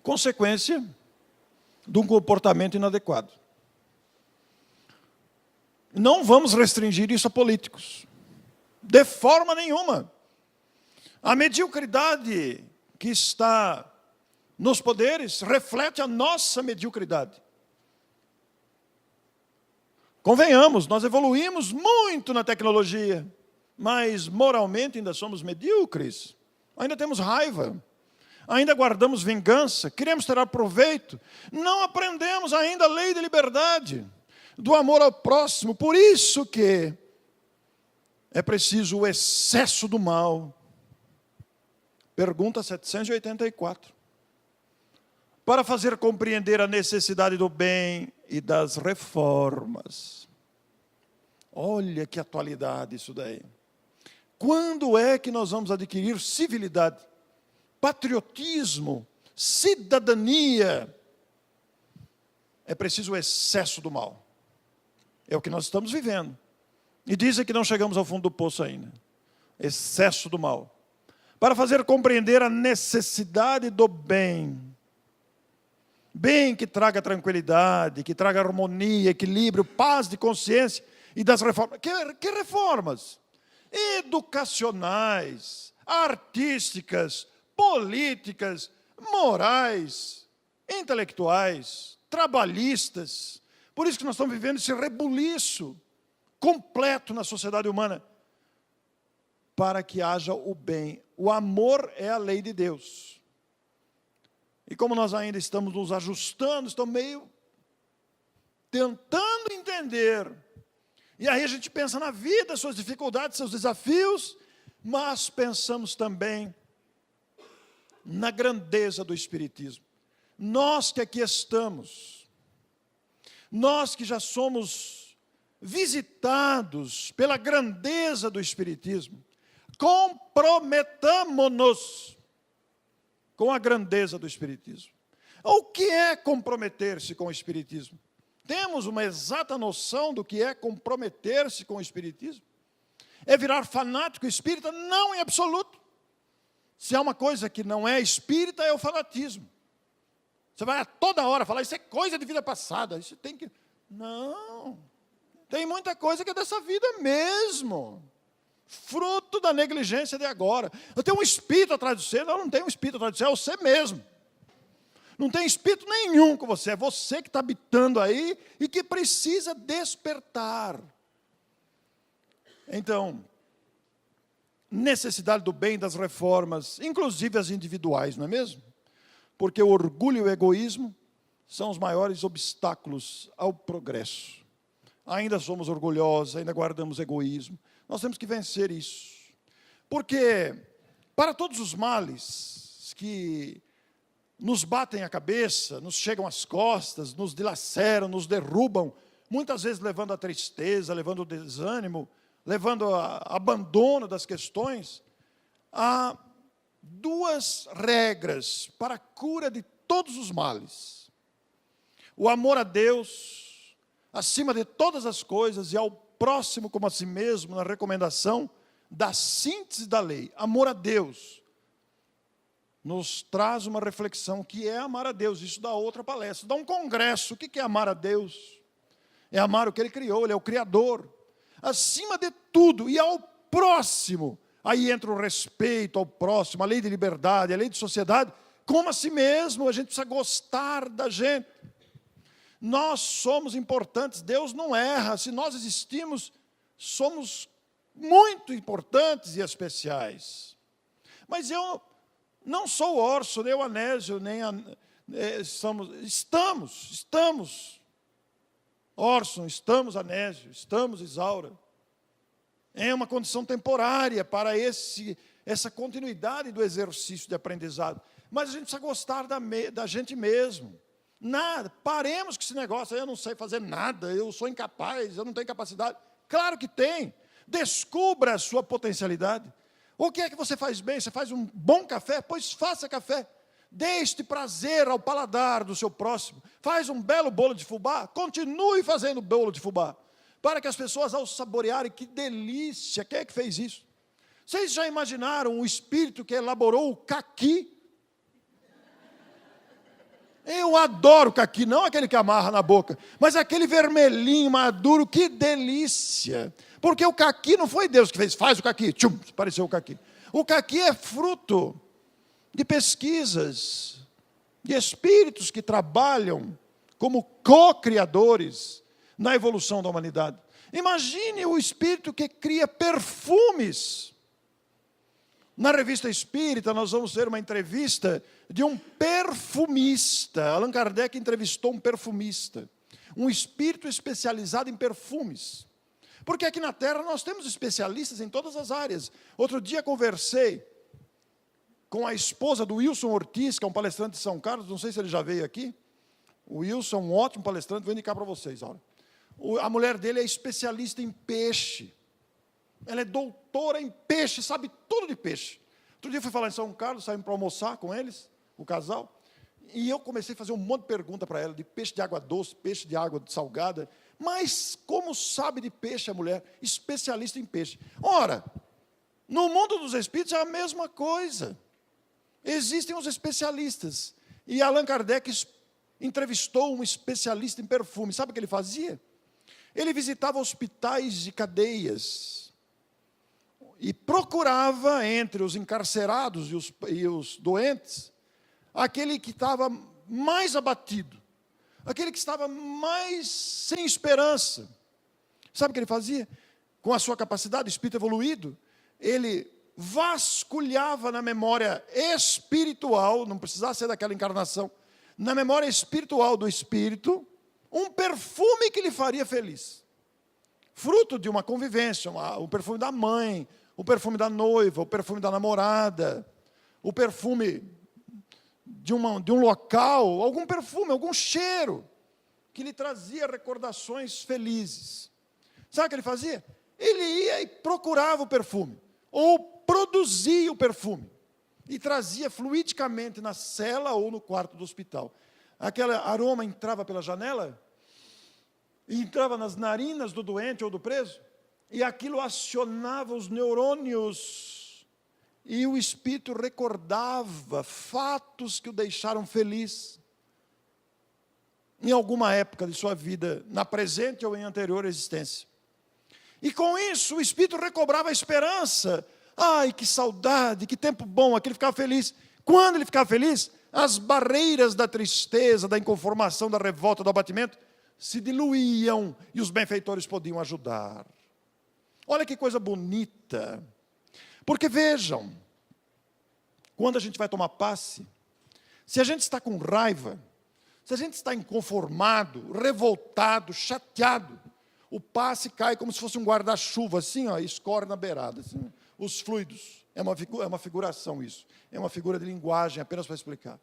Consequência de um comportamento inadequado. Não vamos restringir isso a políticos, de forma nenhuma. A mediocridade que está nos poderes reflete a nossa mediocridade. Convenhamos, nós evoluímos muito na tecnologia, mas moralmente ainda somos medíocres, ainda temos raiva, ainda guardamos vingança, queremos tirar proveito, não aprendemos ainda a lei da liberdade, do amor ao próximo. Por isso que é preciso o excesso do mal. Pergunta 784. Para fazer compreender a necessidade do bem e das reformas. Olha que atualidade isso daí. Quando é que nós vamos adquirir civilidade, patriotismo, cidadania? É preciso o excesso do mal. É o que nós estamos vivendo. E dizem que não chegamos ao fundo do poço ainda. Excesso do mal. Para fazer compreender a necessidade do bem. Bem que traga tranquilidade, que traga harmonia, equilíbrio, paz de consciência e das reformas. Que reformas? Educacionais, artísticas, políticas, morais, intelectuais, trabalhistas. Por isso que nós estamos vivendo esse rebuliço completo na sociedade humana. Para que haja o bem. O amor é a lei de Deus. E como nós ainda estamos nos ajustando, estamos meio tentando entender. E aí a gente pensa na vida, suas dificuldades, seus desafios, mas pensamos também na grandeza do Espiritismo. Nós que aqui estamos, nós que já somos visitados pela grandeza do Espiritismo, comprometamo-nos com a grandeza do Espiritismo. O que é comprometer-se com o Espiritismo? Temos uma exata noção do que é comprometer-se com o Espiritismo? É virar fanático espírita? Não, em absoluto. Se há uma coisa que não é espírita, é o fanatismo. Você vai a toda hora falar, isso é coisa de vida passada, isso tem que... Não, tem muita coisa que é dessa vida mesmo. Fruto da negligência de agora. Eu tenho um espírito atrás de você. Não tem um espírito atrás de você, é você mesmo. Não tem espírito nenhum com você. É você que está habitando aí e que precisa despertar. Então, necessidade do bem, das reformas, inclusive as individuais, não é mesmo? Porque o orgulho e o egoísmo são os maiores obstáculos ao progresso. ainda somos orgulhosos, ainda guardamos egoísmo. Nós temos que vencer isso. Porque, para todos os males que nos batem a cabeça, nos chegam às costas, nos dilaceram, nos derrubam, muitas vezes levando à tristeza, levando ao desânimo, levando ao abandono das questões, há duas regras para a cura de todos os males. O amor a Deus, acima de todas as coisas, e ao próximo como a si mesmo, na recomendação da síntese da lei. Amor a Deus nos traz uma reflexão que é amar a Deus. Isso dá outra palestra, dá um congresso. O que é amar a Deus? É amar o que Ele criou, Ele é o Criador. Acima de tudo, e ao próximo. Aí entra o respeito ao próximo, a lei de liberdade, a lei de sociedade. Como a si mesmo, a gente precisa gostar da gente. Nós somos importantes, Deus não erra. Se nós existimos, somos muito importantes e especiais. Mas eu não sou Orson, nem o Anésio, nem estamos. Orson, estamos Anésio, estamos Isaura. É uma condição temporária para essa continuidade do exercício de aprendizado. Mas a gente precisa gostar da gente mesmo. Nada, paremos com esse negócio, eu não sei fazer nada, eu sou incapaz, eu não tenho capacidade. Claro que tem. Descubra a sua potencialidade. O que é que você faz bem? Você faz um bom café? Pois faça café. Dê este prazer ao paladar do seu próximo. Faz um belo bolo de fubá, continue fazendo bolo de fubá. Para que as pessoas, ao saborearem, que delícia, quem é que fez isso? Vocês já imaginaram o espírito que elaborou o caqui? Eu adoro caqui, não aquele que amarra na boca, mas aquele vermelhinho, maduro, que delícia. Porque o caqui não foi Deus que fez, faz o caqui, tchum, apareceu o caqui. O caqui é fruto de pesquisas, de espíritos que trabalham como co-criadores na evolução da humanidade. Imagine o espírito que cria perfumes. Na Revista Espírita, nós vamos ter uma entrevista de um perfumista. Allan Kardec entrevistou um perfumista, um espírito especializado em perfumes. Porque aqui na Terra nós temos especialistas em todas as áreas. Outro dia conversei com a esposa do Wilson Ortiz, que é um palestrante de São Carlos, não sei se ele já veio aqui. O Wilson é um ótimo palestrante, vou indicar para vocês. Olha. A mulher dele é especialista em peixe. Ela é doutora em peixe, sabe tudo de peixe. Outro dia eu fui falar em São Carlos, saímos para almoçar com eles, o casal, e eu comecei a fazer um monte de pergunta para ela, de peixe de água doce, peixe de água salgada. Mas como sabe de peixe a mulher? Especialista em peixe. Ora, no mundo dos espíritos é a mesma coisa. Existem os especialistas. E Allan Kardec entrevistou um especialista em perfume. Sabe o que ele fazia? Ele visitava hospitais e cadeias e procurava entre os encarcerados e os doentes aquele que estava mais abatido, aquele que estava mais sem esperança. Sabe o que ele fazia? Com a sua capacidade, espírito evoluído, ele vasculhava na memória espiritual, não precisava ser daquela encarnação, na memória espiritual do espírito, um perfume que lhe faria feliz. Fruto de uma convivência, o perfume da mãe, o perfume da noiva, o perfume da namorada, o perfume de um local, algum perfume, algum cheiro, que lhe trazia recordações felizes. Sabe o que ele fazia? Ele ia e procurava o perfume, ou produzia o perfume, e trazia fluidicamente na cela ou no quarto do hospital. Aquele aroma entrava pela janela, e entrava nas narinas do doente ou do preso, e aquilo acionava os neurônios, e o espírito recordava fatos que o deixaram feliz, em alguma época de sua vida, na presente ou em anterior existência. E com isso o espírito recobrava a esperança. Ai, que saudade, que tempo bom, aquele ficava feliz. Quando ele ficava feliz, as barreiras da tristeza, da inconformação, da revolta, do abatimento, se diluíam e os benfeitores podiam ajudar. Olha que coisa bonita. Porque vejam, quando a gente vai tomar passe, se a gente está com raiva, se a gente está inconformado, revoltado, chateado, O passe cai como se fosse um guarda-chuva, assim, ó, e escorre na beirada. Assim, os fluidos. É uma figuração isso. É uma figura de linguagem, apenas para explicar.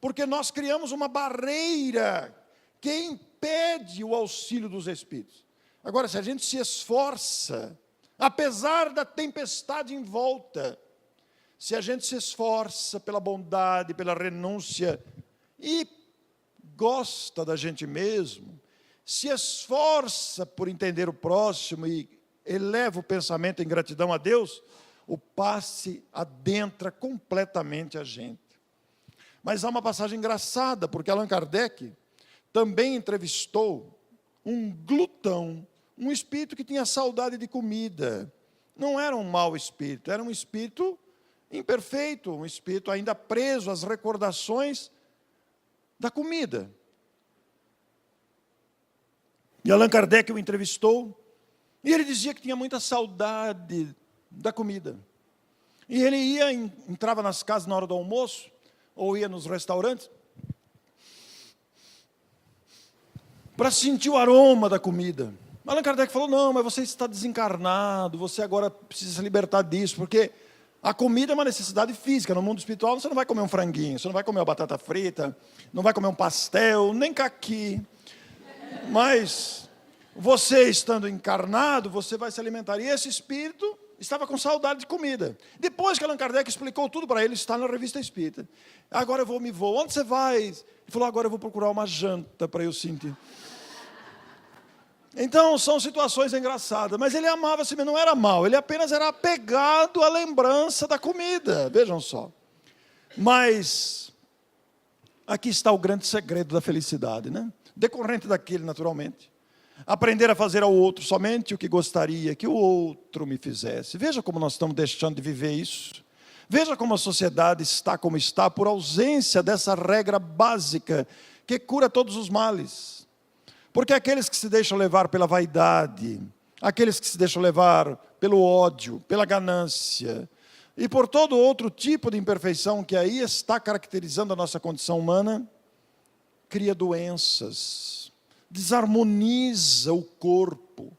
Porque nós criamos uma barreira que impede o auxílio dos Espíritos. Agora, se a gente se esforça, apesar da tempestade em volta, se a gente se esforça pela bondade, pela renúncia, e gosta da gente mesmo, se esforça por entender o próximo e eleva o pensamento em gratidão a Deus, o passe adentra completamente a gente. Mas há uma passagem engraçada, porque Allan Kardec também entrevistou um glutão, um espírito que tinha saudade de comida. Não era um mau espírito, era um espírito imperfeito, um espírito ainda preso às recordações da comida. E Allan Kardec o entrevistou, e ele dizia que tinha muita saudade da comida. E ele entrava nas casas na hora do almoço, ou ia nos restaurantes, para sentir o aroma da comida. Allan Kardec falou, não, mas você está desencarnado, você agora precisa se libertar disso, porque a comida é uma necessidade física. No mundo espiritual você não vai comer um franguinho, você não vai comer uma batata frita, não vai comer um pastel, nem caqui. Mas você estando encarnado, você vai se alimentar. E esse espírito estava com saudade de comida. Depois que Allan Kardec explicou tudo para ele, está na Revista Espírita. Agora eu me vou. Onde você vai? Ele falou, agora eu vou procurar uma janta para eu sentir. Então, são situações engraçadas. Mas ele amava assim, não era mal. Ele apenas era apegado à lembrança da comida. Vejam só. Mas, aqui está o grande segredo da felicidade, né? Decorrente daquele, naturalmente. Aprender a fazer ao outro somente o que gostaria que o outro me fizesse. Veja como nós estamos deixando de viver isso. Veja como a sociedade está como está por ausência dessa regra básica que cura todos os males. Porque aqueles que se deixam levar pela vaidade, aqueles que se deixam levar pelo ódio, pela ganância, e por todo outro tipo de imperfeição que aí está caracterizando a nossa condição humana, cria doenças, desarmoniza o corpo,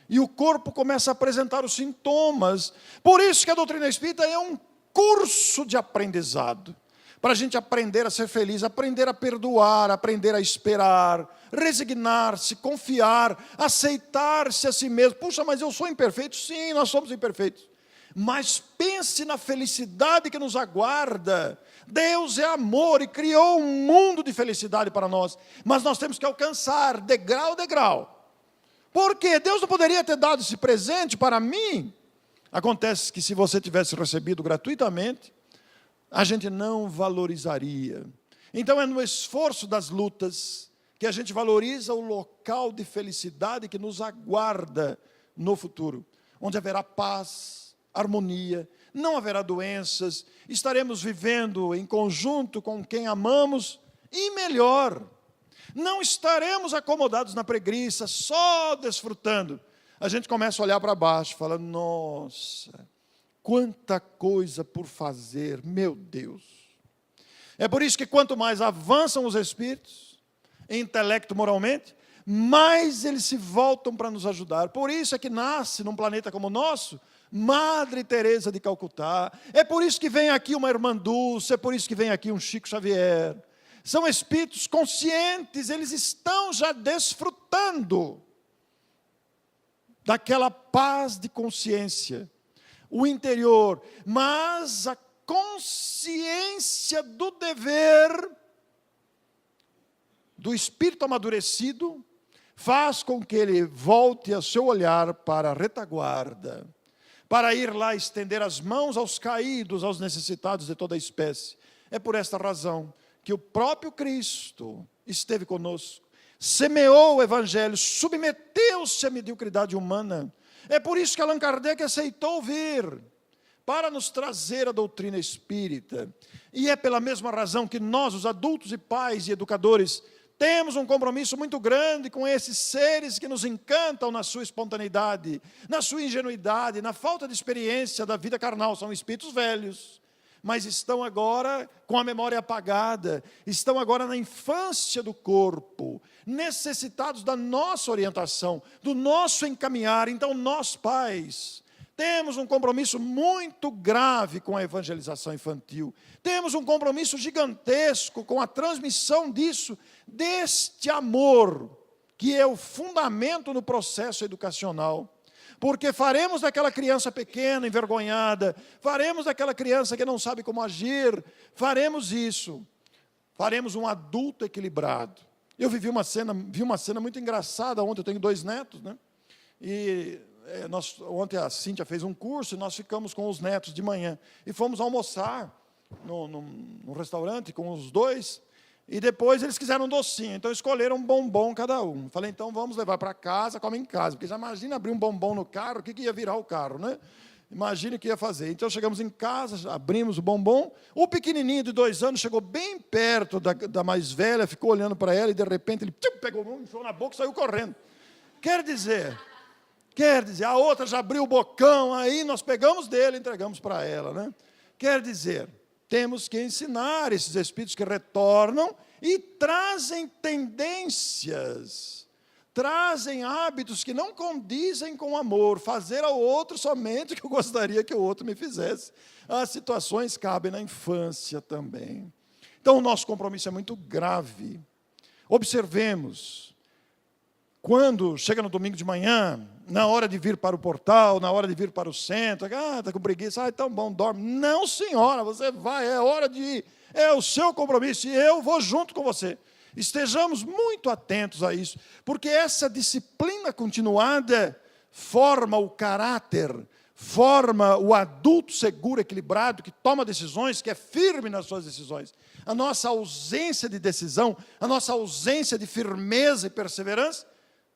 e o corpo começa a apresentar os sintomas. Por isso que a doutrina espírita é um curso de aprendizado, para a gente aprender a ser feliz, aprender a perdoar, aprender a esperar, resignar-se, confiar, aceitar-se a si mesmo. Puxa, mas eu sou imperfeito? Sim, nós somos imperfeitos. Mas pense na felicidade que nos aguarda. Deus é amor e criou um mundo de felicidade para nós. Mas nós temos que alcançar degrau a degrau. Por quê? Deus não poderia ter dado esse presente para mim? Acontece que se você tivesse recebido gratuitamente, a gente não valorizaria. Então é no esforço das lutas que a gente valoriza o local de felicidade que nos aguarda no futuro, onde haverá paz, harmonia, não haverá doenças, estaremos vivendo em conjunto com quem amamos e melhor, não estaremos acomodados na preguiça, só desfrutando. A gente começa a olhar para baixo, fala, nossa, quanta coisa por fazer, meu Deus. É por isso que quanto mais avançam os espíritos, intelecto moralmente, mais eles se voltam para nos ajudar. Por isso é que nasce num planeta como o nosso, Madre Teresa de Calcutá. É por isso que vem aqui uma Irmã Dulce, é por isso que vem aqui um Chico Xavier. São espíritos conscientes, eles estão já desfrutando daquela paz de consciência, o interior, mas a consciência do dever do espírito amadurecido faz com que ele volte a seu olhar para a retaguarda, para ir lá estender as mãos aos caídos, aos necessitados de toda a espécie. É por esta razão que o próprio Cristo esteve conosco, semeou o Evangelho, submeteu-se à mediocridade humana. É por isso que Allan Kardec aceitou vir, para nos trazer a doutrina espírita. E é pela mesma razão que nós, os adultos e pais e educadores, temos um compromisso muito grande com esses seres que nos encantam na sua espontaneidade, na sua ingenuidade, na falta de experiência da vida carnal. São espíritos velhos, mas estão agora com a memória apagada, estão agora na infância do corpo, necessitados da nossa orientação, do nosso encaminhar. Então, nós pais temos um compromisso muito grave com a evangelização infantil, temos um compromisso gigantesco com a transmissão disso, deste amor, que é o fundamento no processo educacional. Porque faremos daquela criança pequena, envergonhada, faremos daquela criança que não sabe como agir, faremos isso, faremos um adulto equilibrado. Eu vi uma cena muito engraçada ontem, eu tenho 2 netos, né? E ontem a Cíntia fez um curso e nós ficamos com os netos de manhã. E fomos almoçar no restaurante com os 2, e depois eles quiseram um docinho, então escolheram um bombom cada um. Falei, então vamos levar para casa, come em casa, porque já imagina abrir um bombom no carro, o que ia virar o carro, né? Imagine o que ia fazer. Então chegamos em casa, abrimos o bombom, o pequenininho de 2 anos chegou bem perto da mais velha, ficou olhando para ela e de repente ele pegou o bombom, enfiou na boca e saiu correndo. Quer dizer, a outra já abriu o bocão, aí nós pegamos dele e entregamos para ela, né? Quer dizer, temos que ensinar esses espíritos que retornam e trazem tendências, trazem hábitos que não condizem com o amor, fazer ao outro somente o que eu gostaria que o outro me fizesse. As situações cabem na infância também. Então, o nosso compromisso é muito grave. Observemos, quando chega no domingo de manhã, na hora de vir para o portal, na hora de vir para o centro, está com preguiça, tão bom, dorme. Não, senhora, você vai, é hora de ir, é o seu compromisso, e eu vou junto com você. Estejamos muito atentos a isso, porque essa disciplina continuada forma o caráter, forma o adulto seguro, equilibrado, que toma decisões, que é firme nas suas decisões. A nossa ausência de decisão, a nossa ausência de firmeza e perseverança,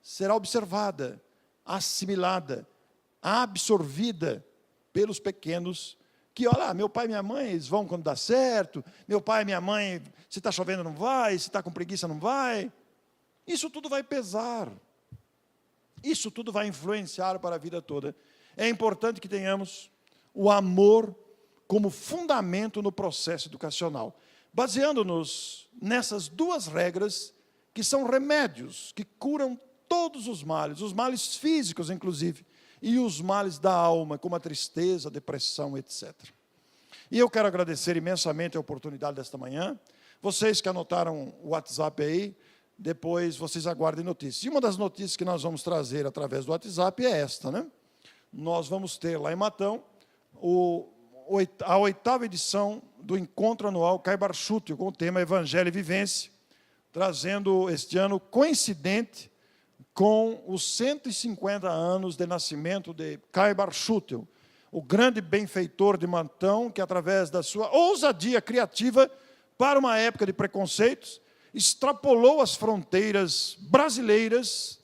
será observada, assimilada, absorvida pelos pequenos, que, olha lá, meu pai e minha mãe, eles vão quando dá certo, meu pai e minha mãe, se está chovendo não vai, se está com preguiça não vai. Isso tudo vai pesar, isso tudo vai influenciar para a vida toda. É importante que tenhamos o amor como fundamento no processo educacional, baseando-nos nessas 2 regras, que são remédios, que curam todos os males físicos, inclusive, e os males da alma, como a tristeza, a depressão, etc. E eu quero agradecer imensamente a oportunidade desta manhã. Vocês que anotaram o WhatsApp aí, depois vocês aguardem notícias. E uma das notícias que nós vamos trazer através do WhatsApp é esta, né? Nós vamos ter lá em Matão a 8ª edição do Encontro Anual Caibar Chútil, com o tema Evangelho e Vivência, trazendo este ano coincidente com os 150 anos de nascimento de Caibar Chútil, o grande benfeitor de Matão, que através da sua ousadia criativa, para uma época de preconceitos, extrapolou as fronteiras brasileiras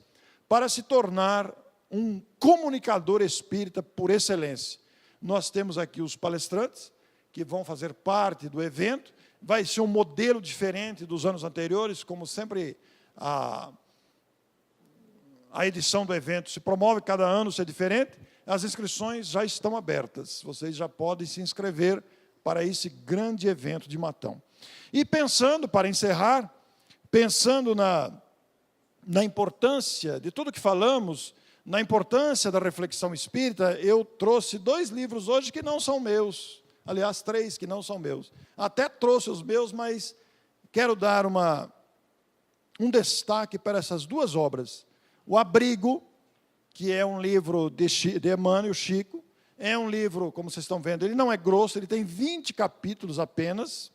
para se tornar um comunicador espírita por excelência. Nós temos aqui os palestrantes, que vão fazer parte do evento, vai ser um modelo diferente dos anos anteriores, como sempre a edição do evento se promove, cada ano ser diferente. As inscrições já estão abertas, vocês já podem se inscrever para esse grande evento de Matão. E pensando, para encerrar, pensando na importância de tudo que falamos, na importância da reflexão espírita, eu trouxe 2 livros hoje que não são meus, aliás, 3 que não são meus. Até trouxe os meus, mas quero dar um destaque para essas 2 obras. O Abrigo, que é um livro de Emmanuel Chico, é um livro, como vocês estão vendo, ele não é grosso, ele tem 20 capítulos apenas,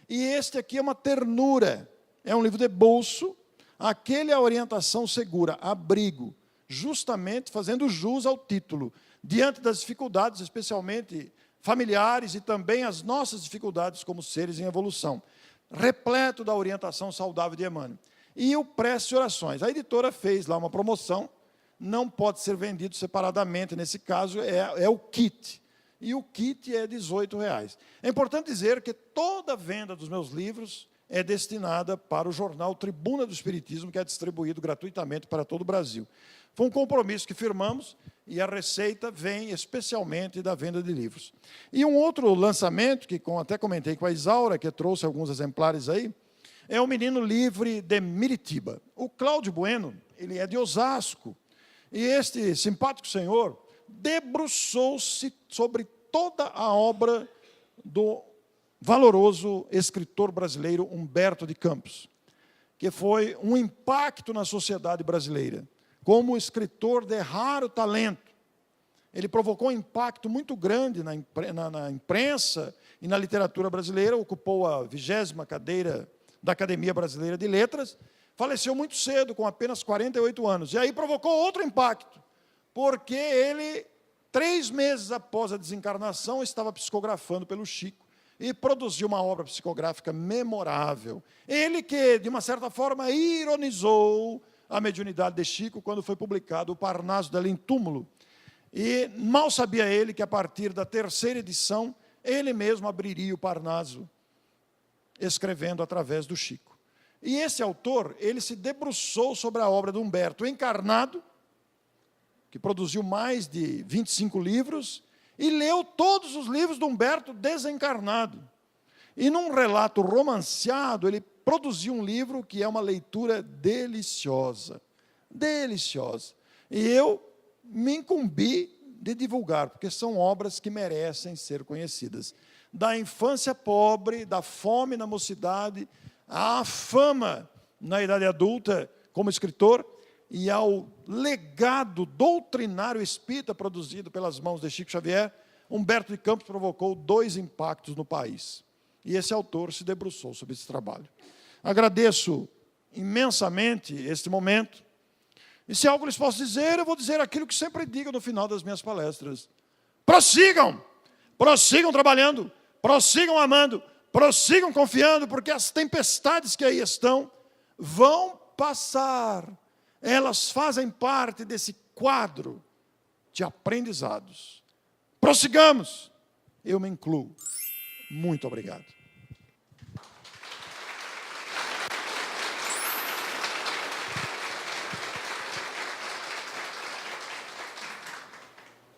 e este aqui é uma ternura, é um livro de bolso, aquele é a orientação segura, Abrigo, justamente fazendo jus ao título, diante das dificuldades, especialmente familiares, e também as nossas dificuldades como seres em evolução, repleto da orientação saudável de Emmanuel. E o Prece e Orações. A editora fez lá uma promoção, não pode ser vendido separadamente, nesse caso é o kit. E o kit é R$18. É importante dizer que toda a venda dos meus livros é destinada para o jornal Tribuna do Espiritismo, que é distribuído gratuitamente para todo o Brasil. Foi um compromisso que firmamos e a receita vem especialmente da venda de livros. E um outro lançamento, que até comentei com a Isaura, que trouxe alguns exemplares aí, é o Menino Livre de Miritiba. O Cláudio Bueno, ele é de Osasco, e este simpático senhor debruçou-se sobre toda a obra do valoroso escritor brasileiro Humberto de Campos, que foi um impacto na sociedade brasileira, como escritor de raro talento. Ele provocou um impacto muito grande na imprensa e na literatura brasileira, ocupou a 20ª cadeira da Academia Brasileira de Letras, faleceu muito cedo, com apenas 48 anos. E aí provocou outro impacto, porque ele, 3 meses após a desencarnação, estava psicografando pelo Chico, e produziu uma obra psicográfica memorável. Ele que, de uma certa forma, ironizou a mediunidade de Chico, quando foi publicado o Parnaso dela em Túmulo. E mal sabia ele que, a partir da 3ª edição, ele mesmo abriria o Parnaso, escrevendo através do Chico. E esse autor, ele se debruçou sobre a obra de Humberto encarnado, que produziu mais de 25 livros, e leu todos os livros de Humberto desencarnado. E num relato romanceado, ele produziu um livro que é uma leitura deliciosa. Deliciosa. E eu me incumbi de divulgar, porque são obras que merecem ser conhecidas. Da infância pobre, da fome na mocidade, à fama na idade adulta como escritor, e ao legado doutrinário espírita produzido pelas mãos de Chico Xavier, Humberto de Campos provocou 2 impactos no país. E esse autor se debruçou sobre esse trabalho. Agradeço imensamente este momento. E se algo lhes posso dizer, eu vou dizer aquilo que sempre digo no final das minhas palestras. Prossigam! Prossigam trabalhando, prossigam amando, prossigam confiando, porque as tempestades que aí estão vão passar. Elas fazem parte desse quadro de aprendizados. Prossigamos. Eu me incluo. Muito obrigado.